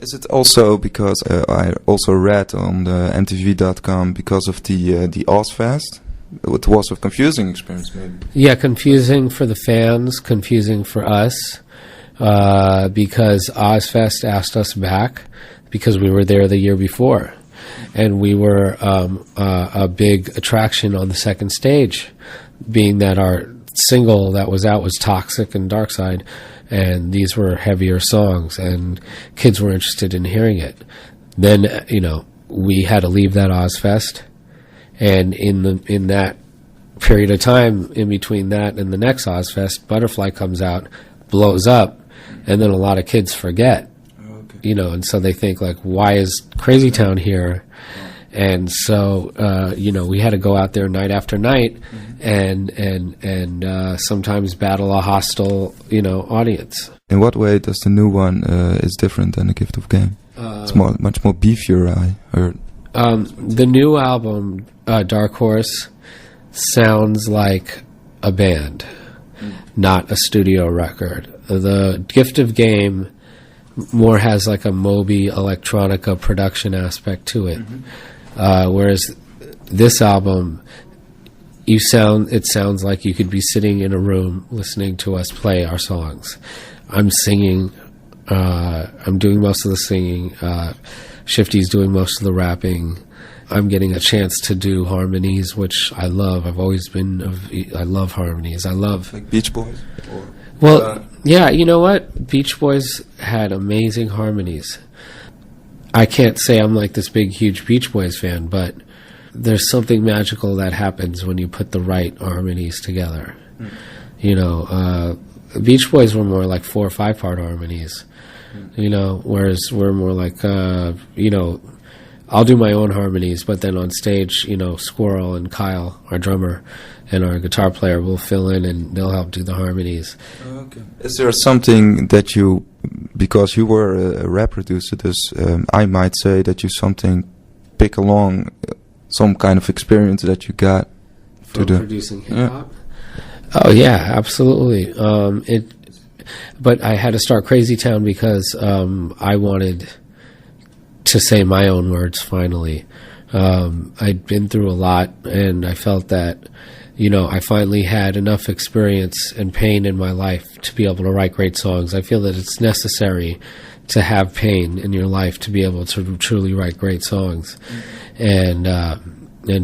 Is it also because I also read on the MTV.com because of the Ozfest? It was a confusing experience, maybe. Yeah, confusing for the fans, confusing for us, because Ozfest asked us back because we were there the year before, and we were a big attraction on the second stage, being that our single that was out was Toxic and Darkside, and these were heavier songs, and kids were interested in hearing it. Then, we had to leave that Ozfest, and in that period of time, in between that and the next Ozfest, Butterfly comes out, blows up, and then a lot of kids forget, and so they think, like, why is Crazy Town here? And so, we had to go out there night after night and sometimes battle a hostile, audience. In what way does the new one is different than The Gift of Game? It's much more beefier, I heard. The new album, Darkhorse, sounds like a band, not a studio record. The Gift of Game more has like a Moby electronica production aspect to it. Whereas this album, it sounds like you could be sitting in a room listening to us play our songs. I'm singing, I'm doing most of the singing, Shifty's doing most of the rapping. I'm getting a chance to do harmonies, which I love. I love harmonies. I love... Like Beach Boys? Yeah, you know what? Beach Boys had amazing harmonies. I can't say I'm like this big, huge Beach Boys fan, but there's something magical that happens when you put the right harmonies together. Beach Boys were more like 4 or 5 part harmonies, whereas we're more like, I'll do my own harmonies, but then on stage, Squirrel and Kyle, our drummer, and our guitar player will fill in and they'll help do the harmonies. Okay. Is there something that you, because you were a rap producer, I might say that you pick along some kind of experience that you got from producing hip hop? Oh yeah, absolutely. But I had to start Crazy Town because I wanted to say my own words finally. I'd been through a lot, and I felt that, I finally had enough experience and pain in my life to be able to write great songs. I feel that it's necessary to have pain in your life to be able to truly write great songs. And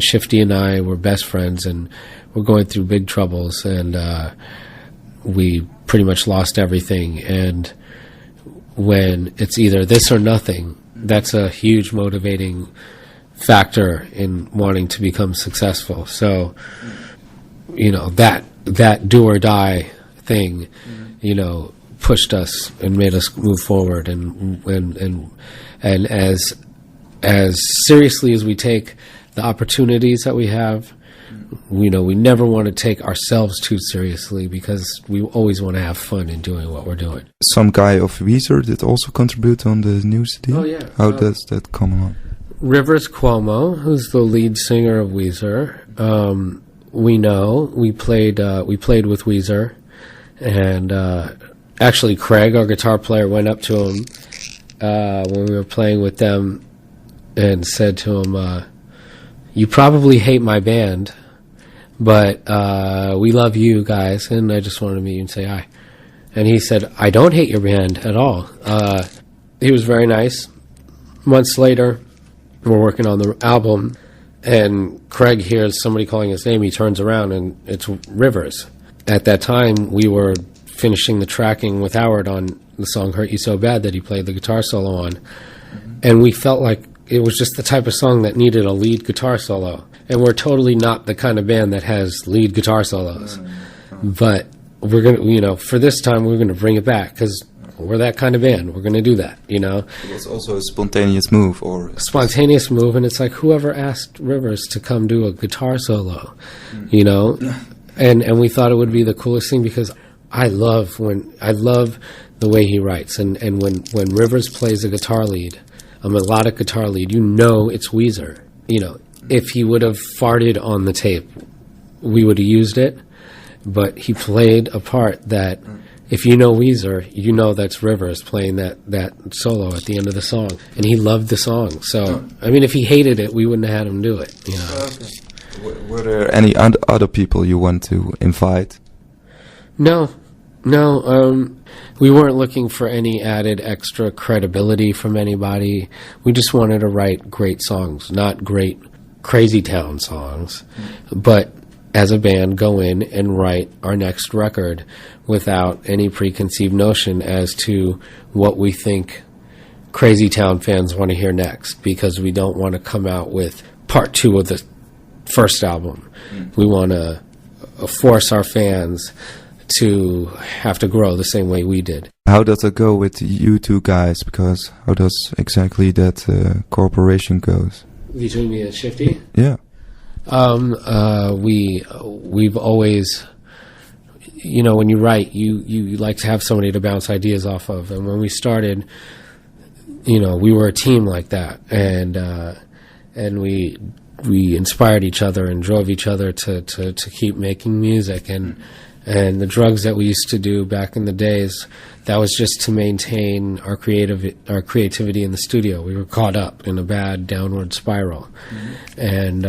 Shifty and I were best friends, and we're going through big troubles, and we pretty much lost everything. And when it's either this or nothing, that's a huge motivating factor in wanting to become successful. So, that do or die thing, pushed us and made us move forward. And as seriously as we take the opportunities that we have, we never want to take ourselves too seriously because we always want to have fun in doing what we're doing. Some guy of Weezer did also contribute on the new CD? Oh, yeah. How does that come along? Rivers Cuomo, who's the lead singer of Weezer. We played with Weezer, and actually Craig, our guitar player, went up to him when we were playing with them and said to him, you probably hate my band, but we love you guys, and I just wanted to meet you and say hi. And he said, I don't hate your band at all. He was very nice. Months later, we're working on the album, and Craig hears somebody calling his name. He turns around, and it's Rivers. At that time, we were finishing the tracking with Howard on the song Hurt You So Bad that he played the guitar solo on. And we felt like it was just the type of song that needed a lead guitar solo. And we're totally not the kind of band that has lead guitar solos. But we're going to, for this time, we're going to bring it back because we're that kind of band. We're going to do that, It was also a spontaneous move, or... Spontaneous move, and it's like whoever asked Rivers to come do a guitar solo, And we thought it would be the coolest thing because I love the way he writes. And when Rivers plays a guitar lead, a melodic guitar lead, it's Weezer. If he would have farted on the tape, we would have used it. But he played a part that, if you know Weezer, you know that's Rivers playing that solo at the end of the song, and he loved the song. So, I mean, if he hated it, we wouldn't have had him do it. You know. Okay. Were there any other people you want to invite? No. We weren't looking for any added extra credibility from anybody. We just wanted to write great songs, not great Crazy Town songs, but as a band go in and write our next record without any preconceived notion as to what we think Crazy Town fans want to hear next, because we don't want to come out with part 2 of the first album. We want to force our fans to have to grow the same way we did. How does it go with you two guys? Because how does exactly that cooperation goes? Between me and Shifty? Yeah. We've always, you know, when you write, you like to have somebody to bounce ideas off of. And when we started, you know, we were a team like that, and we inspired each other and drove each other to keep making music. And the drugs that we used to do back in the days, that was just to maintain our creativity in the studio. We were caught up in a bad downward spiral. And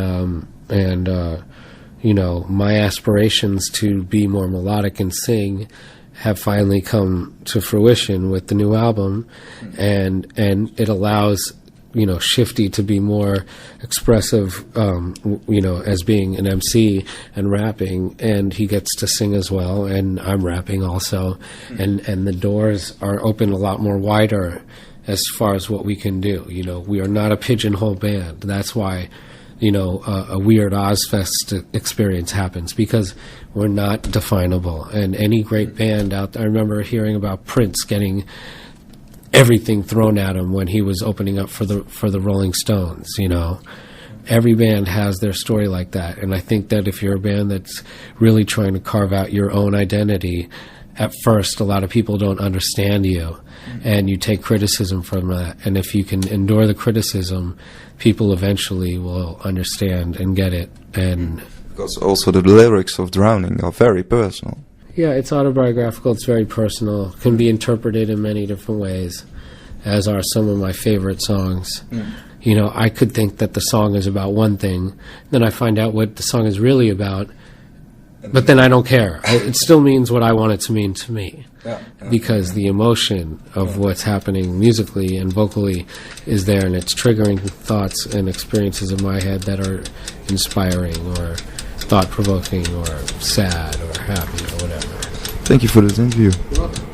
you know, my aspirations to be more melodic and sing have finally come to fruition with the new album, and it allows, you know, Shifty to be more expressive, you know, as being an MC and rapping, and he gets to sing as well, and I'm rapping also, and the doors are open a lot more wider as far as what we can do. You know, we are not a pigeonhole band. That's why, you know, a weird Ozfest experience happens, because we're not definable. And any great band out there, I remember hearing about Prince getting everything thrown at him when he was opening up for the Rolling Stones. You know, every band has their story like that, and I think that if you're a band that's really trying to carve out your own identity, at first a lot of people don't understand you, and you take criticism from that. And if you can endure the criticism, people eventually will understand and get it. And because also the lyrics of Drowning are very personal. Yeah, it's autobiographical, it's very personal, can be interpreted in many different ways, as are some of my favorite songs. You know, I could think that the song is about one thing, then I find out what the song is really about, but then I don't care. It still means what I want it to mean to me, because the emotion of what's happening musically and vocally is there, and it's triggering thoughts and experiences in my head that are inspiring or thought-provoking or sad or happy or whatever. Thank you for this interview. You're welcome.